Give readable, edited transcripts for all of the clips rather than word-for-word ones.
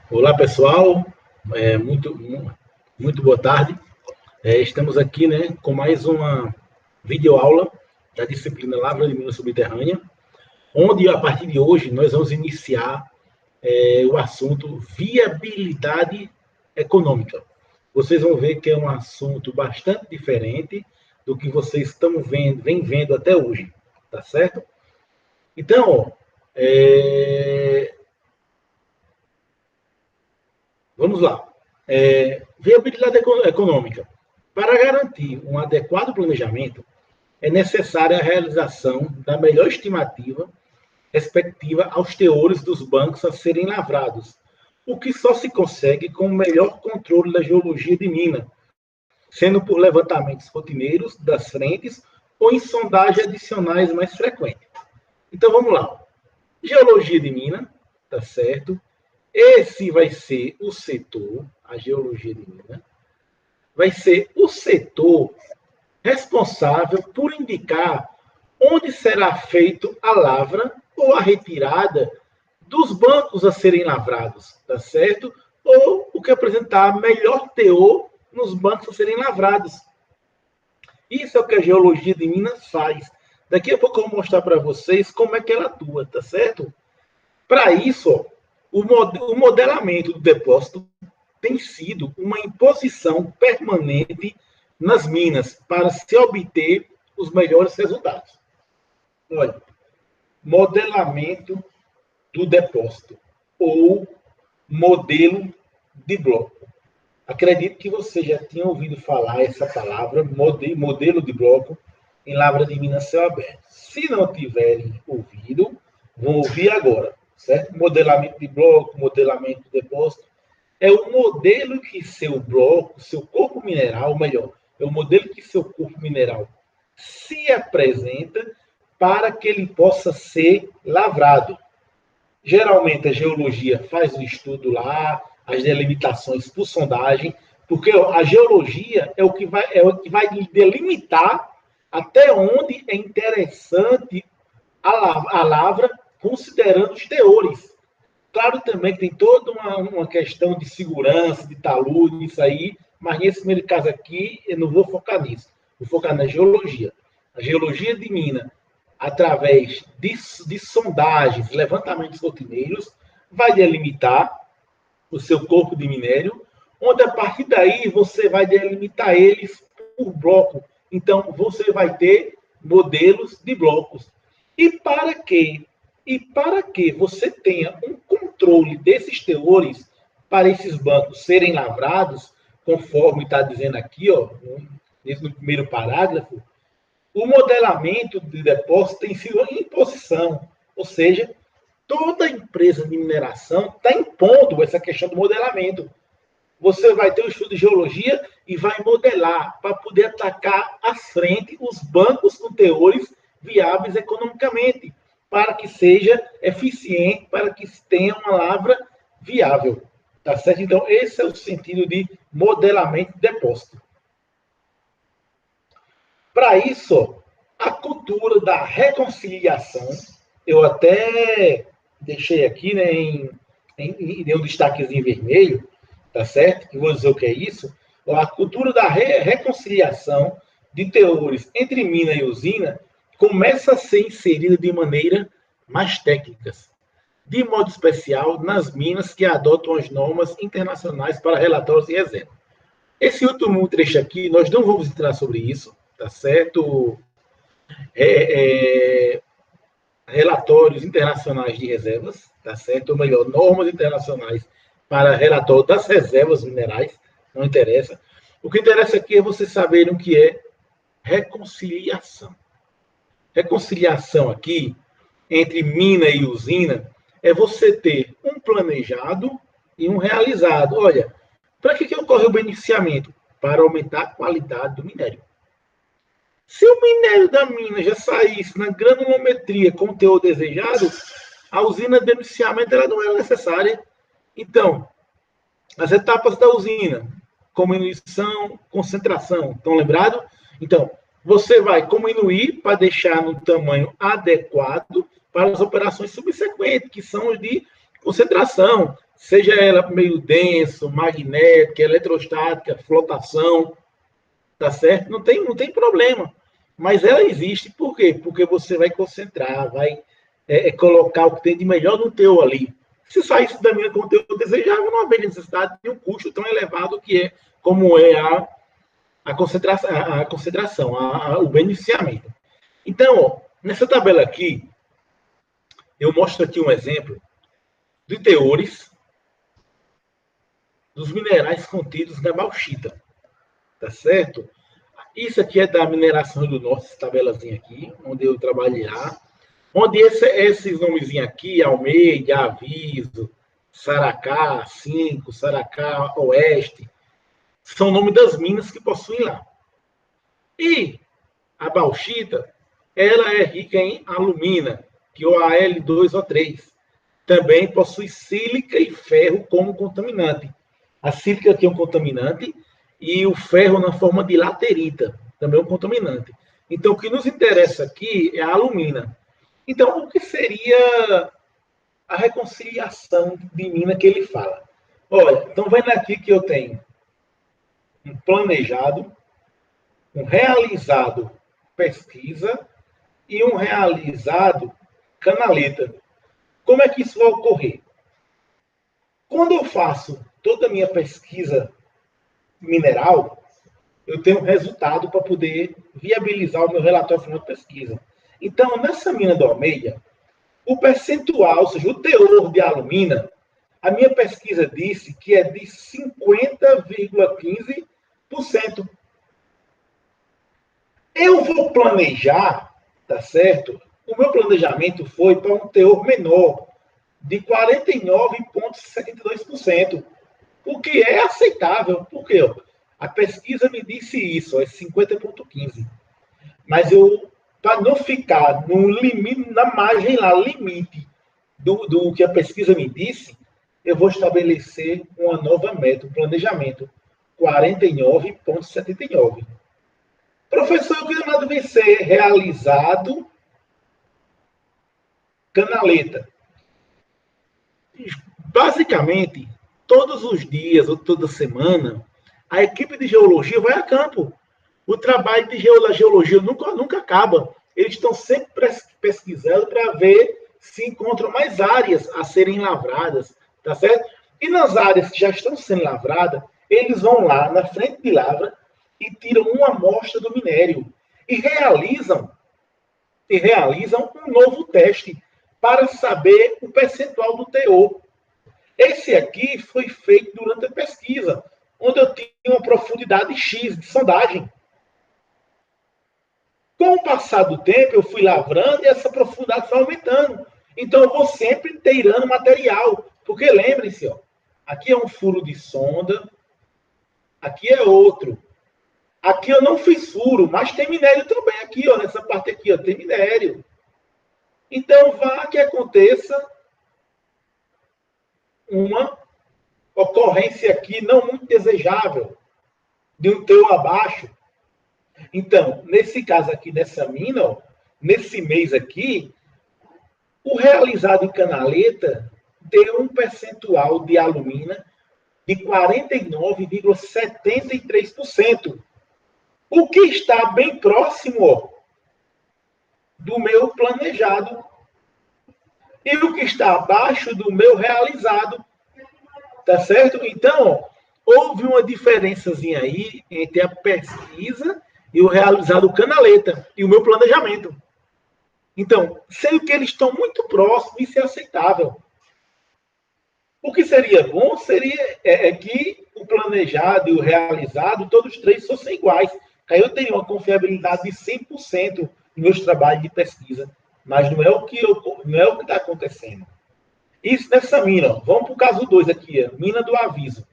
Olá, pessoal. Muito boa tarde. Estamos aqui, né, com mais uma videoaula da disciplina Lavra de Minas Subterrânea, onde, a partir de hoje, nós vamos iniciar o assunto viabilidade econômica. Vocês vão ver que é um assunto bastante diferente do que vocês vem vendo até hoje, tá certo? Então, vamos lá. Viabilidade econômica. Para garantir um adequado planejamento, é necessária a realização da melhor estimativa respectiva aos teores dos bancos a serem lavrados, o que só se consegue com o melhor controle da geologia de mina, sendo por levantamentos rotineiros das frentes ou em sondagens adicionais mais frequentes. Então, vamos lá. Geologia de mina, tá certo? Esse vai ser o setor, a geologia de mina, vai ser o setor responsável por indicar onde será feito a lavra ou a retirada dos bancos a serem lavrados, tá certo? Ou o que apresentar melhor teor nos bancos a serem lavrados. Isso é o que a geologia de Minas faz. Daqui a pouco eu vou mostrar para vocês como é que ela atua, tá certo? Para isso, o modelamento do depósito tem sido uma imposição permanente nas minas para se obter os melhores resultados. Olha, modelamento do depósito ou modelo de bloco. Acredito que você já tinha ouvido falar essa palavra, modelo de bloco, em Lavra de Minas Céu Aberto. Se não tiverem ouvido, vão ouvir agora, certo? Modelamento de bloco, modelamento de depósito, é o modelo que seu bloco, seu corpo mineral, melhor, é o modelo que seu corpo mineral se apresenta para que ele possa ser lavrado. Geralmente a geologia faz o estudo lá, as delimitações por sondagem, porque a geologia é o que vai delimitar até onde é interessante a lavra, considerando os teores. Claro também que tem toda uma questão de segurança, de talude, isso aí, mas nesse primeiro caso aqui, eu não vou focar nisso. Vou focar na geologia. A geologia de mina, através de sondagens, levantamentos rotineiros, vai delimitar o seu corpo de minério, onde a partir daí você vai delimitar eles por bloco. Então, você vai ter modelos de blocos. E para que você tenha um controle desses teores para esses bancos serem lavrados, conforme está dizendo aqui, ó, no primeiro parágrafo, o modelamento de depósito tem sido em imposição, ou seja, toda empresa de mineração está impondo essa questão do modelamento. Você vai ter o estudo de geologia e vai modelar para poder atacar à frente os bancos com teores viáveis economicamente, para que seja eficiente, para que tenha uma lavra viável. Tá certo? Então, esse é o sentido de modelamento de depósito. Para isso, a cultura da reconciliação, eu até deixei aqui, né, em um destaquezinho vermelho, tá certo? Que vou dizer o que é isso. A cultura da reconciliação de teores entre mina e usina começa a ser inserida de maneira mais técnicas, de modo especial nas minas que adotam as normas internacionais para relatórios e reserva. Esse último trecho aqui, nós não vamos entrar sobre isso, tá certo? Relatórios internacionais de reservas, tá certo? Ou melhor, normas internacionais para relatório das reservas minerais, não interessa. O que interessa aqui é vocês saberem o que é reconciliação. Reconciliação aqui, entre mina e usina, é você ter um planejado e um realizado. Olha, para que ocorre o beneficiamento? Para aumentar a qualidade do minério. Se o minério da mina já saísse na granulometria com o teor desejado, a usina de beneficiamento ela não era necessária. Então, as etapas da usina, cominição, concentração, estão lembrados? Então, você vai diminuir para deixar no tamanho adequado para as operações subsequentes, que são os de Concentração, seja ela meio denso, magnética, eletrostática, flotação, tá certo? Não tem problema. Mas ela existe por quê? Porque você vai concentrar, vai colocar o que tem de melhor no teu ali. Se saísse da minha conteúdo desejável, não haveria necessidade de um custo tão elevado que é como é a concentração, o beneficiamento. Então, ó, nessa tabela aqui, eu mostro aqui um exemplo de teores dos minerais contidos na bauxita, tá certo? Isso aqui é da mineração do norte, essa tabelazinha aqui, onde eu trabalhei lá, onde esses nomezinhos aqui, Almeida, Aviso, Saracá 5, Saracá Oeste, são nomes das minas que possuem lá. E a bauxita, ela é rica em alumina, que é o Al2O3. Também possui sílica e ferro como contaminante. A sílica aqui é um contaminante e o ferro na forma de laterita, também é um contaminante. Então, o que nos interessa aqui é a alumina. Então, o que seria a reconciliação de mina que ele fala? Olha, então vendo aqui que eu tenho um planejado, um realizado pesquisa e um realizado canaleta. Como é que isso vai ocorrer? Quando eu faço toda a minha pesquisa mineral, eu tenho um resultado para poder viabilizar o meu relatório final de pesquisa. Então, nessa mina do Almeida, o percentual, ou seja, o teor de alumina, a minha pesquisa disse que é de 50,15%. Eu vou planejar, tá certo? O meu planejamento foi para um teor menor, de 49,72%, o que é aceitável, porque a pesquisa me disse isso, é 50,15%. Mas eu, para não ficar no limite, na margem lá, limite do que a pesquisa me disse, eu vou estabelecer uma nova meta, um planejamento, 49,79%. Professor, o que não deve ser realizado canaleta. Basicamente, todos os dias ou toda semana, a equipe de geologia vai a campo. O trabalho de geologia nunca acaba. Eles estão sempre pesquisando para ver se encontram mais áreas a serem lavradas, tá certo? E nas áreas que já estão sendo lavradas, eles vão lá na frente de lavra e tiram uma amostra do minério e realizam um novo teste para saber o percentual do teor. Esse aqui foi feito durante a pesquisa, onde eu tinha uma profundidade X de sondagem. Com o passar do tempo, eu fui lavrando e essa profundidade foi aumentando. Então, eu vou sempre inteirando material. Porque lembre-se, aqui é um furo de sonda, aqui é outro. Aqui eu não fiz furo, mas tem minério também aqui, nessa parte aqui, tem minério. Então, vá que aconteça uma ocorrência aqui não muito desejável, de um teor abaixo. Então, nesse caso aqui, nessa mina, nesse mês aqui, o realizado em canaleta deu um percentual de alumina de 49,73%. O que está bem próximo do meu planejado. E o que está abaixo do meu realizado. Tá certo? Então, houve uma diferençazinha aí entre a pesquisa e o realizado canaleta e o meu planejamento. Então, sendo que eles estão muito próximos, isso é aceitável. O que seria bom seria que o planejado e o realizado, todos os três, fossem iguais. Aí eu teria uma confiabilidade de 100% nos meus trabalhos de pesquisa. Mas não é o que está acontecendo. Isso nessa mina. Vamos para o caso 2 aqui, mina do Aviso.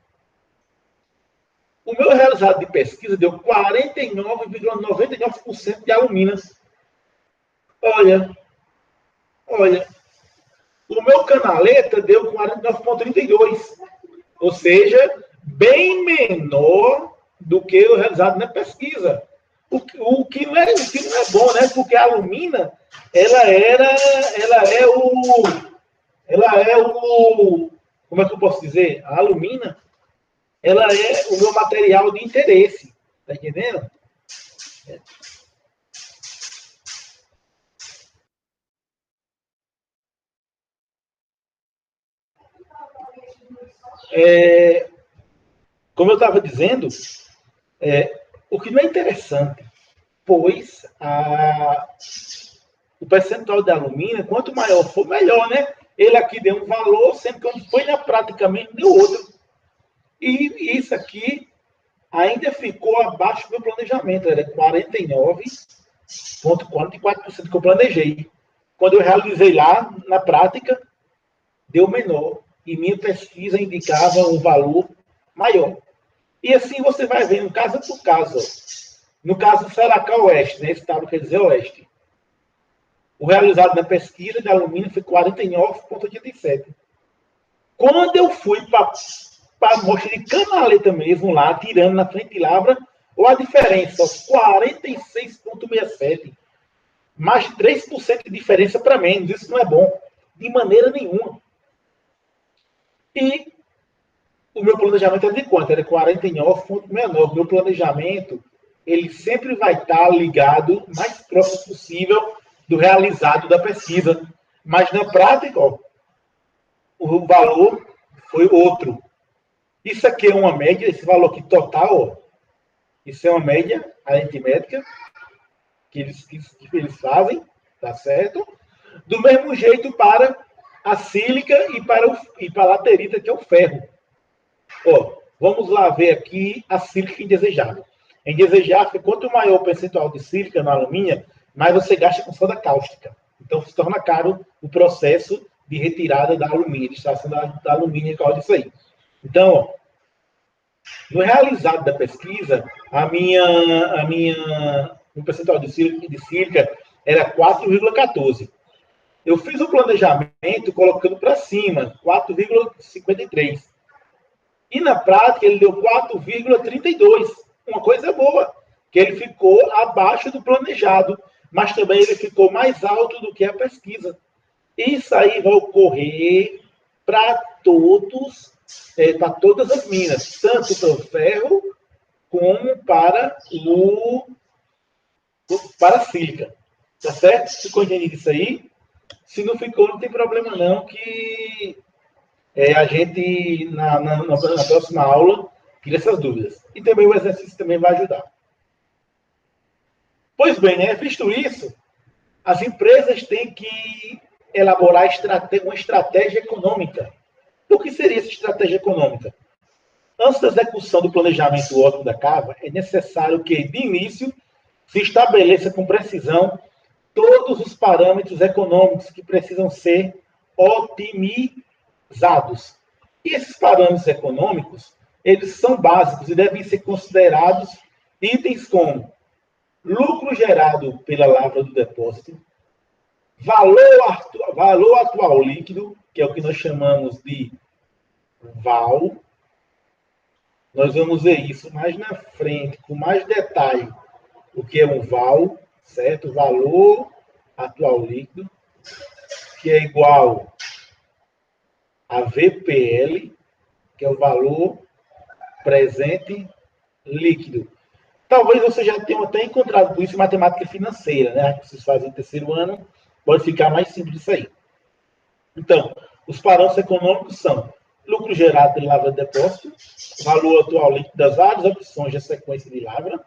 O meu realizado de pesquisa deu 49,99% de alumina. Olha, o meu canaleta deu 49,32%. Ou seja, bem menor do que o realizado na pesquisa. O que não é bom, né? Porque a alumina, ela é Ela é o... Como é que eu posso dizer? A alumina, ela é o meu material de interesse. Tá entendendo? É, como eu estava dizendo, o que não é interessante, pois o percentual de alumínio, quanto maior for, melhor, né? Ele aqui deu um valor, sempre que quando foi na prática mesmo, deu outro. E isso aqui ainda ficou abaixo do meu planejamento, era 49,44% que eu planejei. Quando eu realizei lá, na prática, deu menor. E minha pesquisa indicava um valor maior. E assim você vai vendo, caso por caso. No caso do Saracá Oeste, né? Esse estado quer dizer Oeste. O realizado na pesquisa de alumínio foi 49,87. Quando eu fui para a amostra de canaleta mesmo, lá, tirando na frente de Lavra, ou a diferença, 46,67. Mais 3% de diferença para menos. Isso não é bom. De maneira nenhuma. E o meu planejamento era de quanto? Era 49,69. Meu planejamento, ele sempre vai estar ligado o mais próximo possível do realizado da pesquisa. Mas na prática, ó, o valor foi outro. Isso aqui é uma média, esse valor aqui total, ó, isso é uma média aritmética que eles fazem, tá certo? Do mesmo jeito para a sílica e para a laterita, que é o ferro. Ó, vamos lá ver aqui a sílica indesejável. Indesejável, quanto maior o percentual de sílica no alumínio, mais você gasta com soda cáustica. Então, se torna caro o processo de retirada da alumínio, de extração da alumínio por causa disso aí. Então, ó, no realizado da pesquisa, o percentual de sílica era 4,14. Eu fiz o planejamento colocando para cima, 4,53. E na prática ele deu 4,32. Uma coisa boa, que ele ficou abaixo do planejado, mas também ele ficou mais alto do que a pesquisa. Isso aí vai ocorrer para para todas as minas, tanto para o ferro como para a sílica. Tá certo? Ficou entendido isso aí? Se não ficou, não tem problema não, que a gente, na próxima aula, tira essas dúvidas. E também o exercício também vai ajudar. Pois bem, né? Visto isso, as empresas têm que elaborar uma estratégia econômica. O que seria essa estratégia econômica? Antes da execução do planejamento ótimo da cava, é necessário que, de início, se estabeleça com precisão todos os parâmetros econômicos que precisam ser otimizados. E esses parâmetros econômicos, eles são básicos e devem ser considerados itens como lucro gerado pela lavra do depósito, valor atual líquido, que é o que nós chamamos de VAL. Nós vamos ver isso mais na frente, com mais detalhe, o que é um VAL, certo? Valor atual líquido, que é igual a VPL, que é o valor presente líquido. Talvez você já tenha até encontrado isso em matemática financeira, né? Que vocês fazem no terceiro ano, pode ficar mais simples isso aí. Então, os parâmetros econômicos são lucro gerado pela lavra de depósito, valor atual líquido das várias opções de sequência de lavra,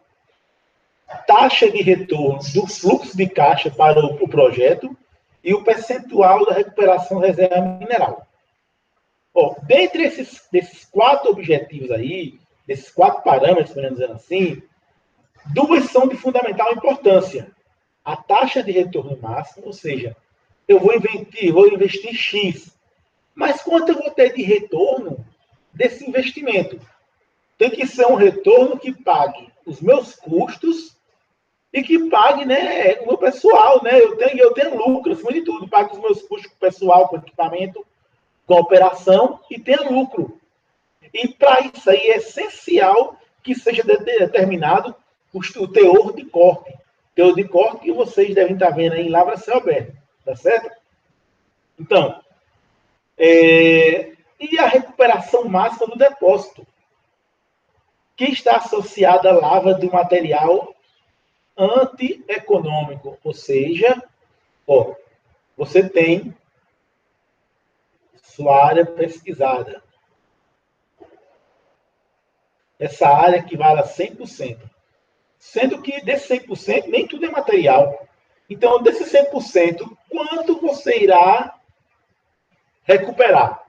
taxa de retorno do fluxo de caixa para o projeto e o percentual da recuperação da reserva mineral. Bom, dentre desses 4 objetivos aí, desses 4 parâmetros, podemos dizer assim, 2 são de fundamental importância. A taxa de retorno máximo, ou seja, eu vou investir X, mas quanto eu vou ter de retorno desse investimento? Tem que ser um retorno que pague os meus custos e que pague, né, o meu pessoal, né? Eu tenho lucro, acima de tudo, pague os meus custos com o pessoal, com o equipamento, com a operação e tenha lucro. E para isso aí é essencial que seja determinado o teor de corte. Teor de corte que vocês devem estar vendo aí em Lavra Céu Aberto. Tá certo? Então, E a recuperação máxima do depósito, que está associada à lavra do material antieconômico. Ou seja, você tem sua área pesquisada. Essa área equivale a 100%. Sendo que desse 100%, nem tudo é material. Então, desse 100%, quanto você irá recuperar?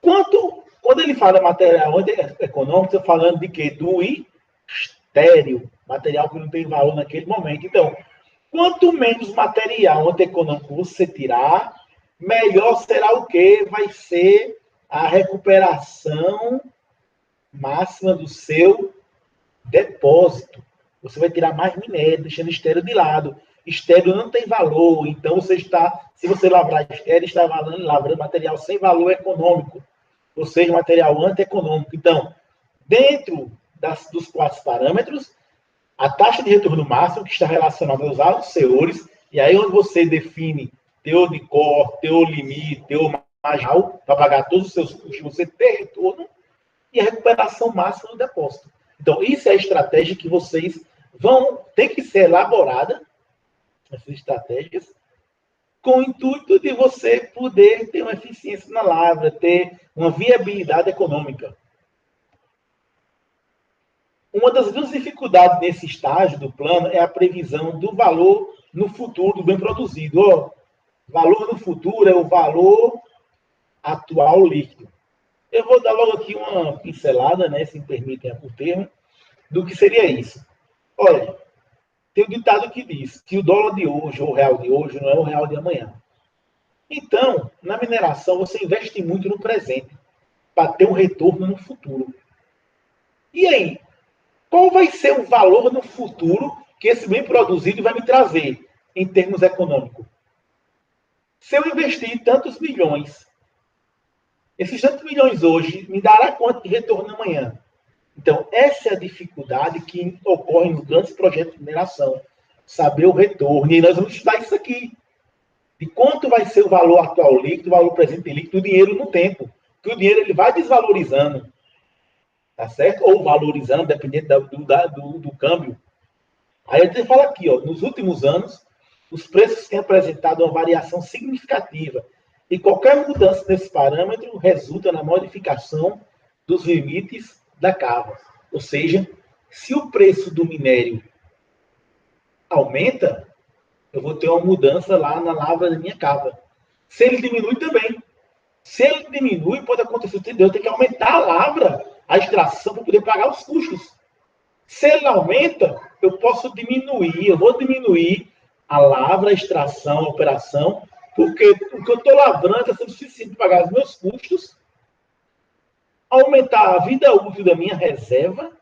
Quando ele fala material econômico, estou falando de quê? Do estéril, material que não tem valor naquele momento. Então, quanto menos material antieconômico você tirar, melhor será o quê? Vai ser a recuperação máxima do seu depósito. Você vai tirar mais minério, deixando estéril de lado. Estéril não tem valor, então se você lavrar estéril, está lavrando material sem valor econômico, ou seja, material antieconômico. Então, dentro dos 4 parâmetros, a taxa de retorno máximo, que está relacionada aos altos teores, e aí onde você define teor de corte, teor limite, teor marginal, para pagar todos os seus custos, você ter retorno, e a recuperação máxima do depósito. Então, isso é a estratégia que vocês vão ter que ser elaborada, essas estratégias, com o intuito de você poder ter uma eficiência na lavra, ter uma viabilidade econômica. Uma das grandes dificuldades nesse estágio do plano é a previsão do valor no futuro do bem produzido. Valor no futuro é o valor atual líquido. Eu vou dar logo aqui uma pincelada, né, se me permitem o termo, do que seria isso. Olha, tem um ditado que diz que o dólar de hoje, ou o real de hoje, não é o real de amanhã. Então, na mineração, você investe muito no presente, para ter um retorno no futuro. E aí, qual vai ser o valor no futuro que esse bem produzido vai me trazer, em termos econômicos? Se eu investir tantos milhões, esses tantos milhões hoje me dará quanto de retorno amanhã? Então, essa é a dificuldade que ocorre nos grandes projetos de mineração. Saber o retorno. E nós vamos estudar isso aqui. De quanto vai ser o valor atual líquido, o valor presente líquido, o dinheiro no tempo. Porque o dinheiro ele vai desvalorizando. Tá certo? Ou valorizando, dependendo do câmbio. Aí a gente fala aqui, nos últimos anos, os preços têm apresentado uma variação significativa. E qualquer mudança nesse parâmetro resulta na modificação dos limites da cava. Ou seja, se o preço do minério aumenta, eu vou ter uma mudança lá na lavra da minha cava. Se ele diminui também. Se ele diminui, pode acontecer, eu tenho que aumentar a lavra, a extração, para poder pagar os custos. Se ele aumenta, eu posso diminuir, eu vou diminuir a lavra, a extração, a operação, porque o que eu estou lavrando é suficiente para pagar os meus custos, aumentar a vida útil da minha reserva,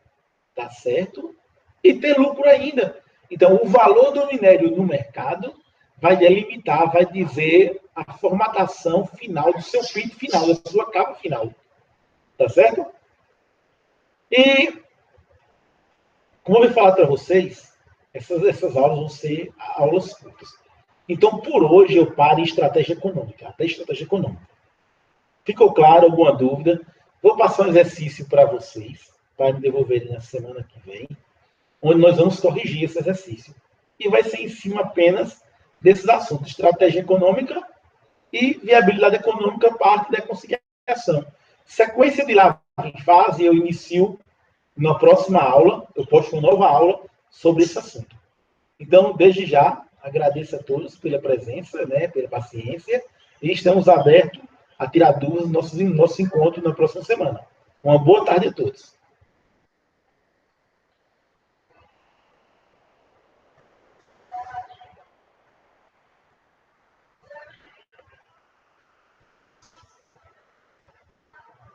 tá certo? E ter lucro ainda. Então, o valor do minério no mercado vai delimitar, vai dizer a formatação final do seu pit final, da sua cava final. Tá certo? E, como eu vou falar para vocês, essas aulas vão ser aulas curtas. Então, por hoje, eu paro em estratégia econômica, até estratégia econômica. Ficou claro? Alguma dúvida? Vou passar um exercício para vocês, para me devolverem na semana que vem, onde nós vamos corrigir esse exercício. E vai ser em cima apenas desses assuntos, estratégia econômica e viabilidade econômica, parte da conciliação. Sequência de lavagem em fase, eu inicio na próxima aula, eu posto uma nova aula sobre esse assunto. Então, desde já, agradeço a todos pela presença, né, pela paciência, e estamos abertos a tirar dúvidas no nosso encontro na próxima semana. Uma boa tarde a todos.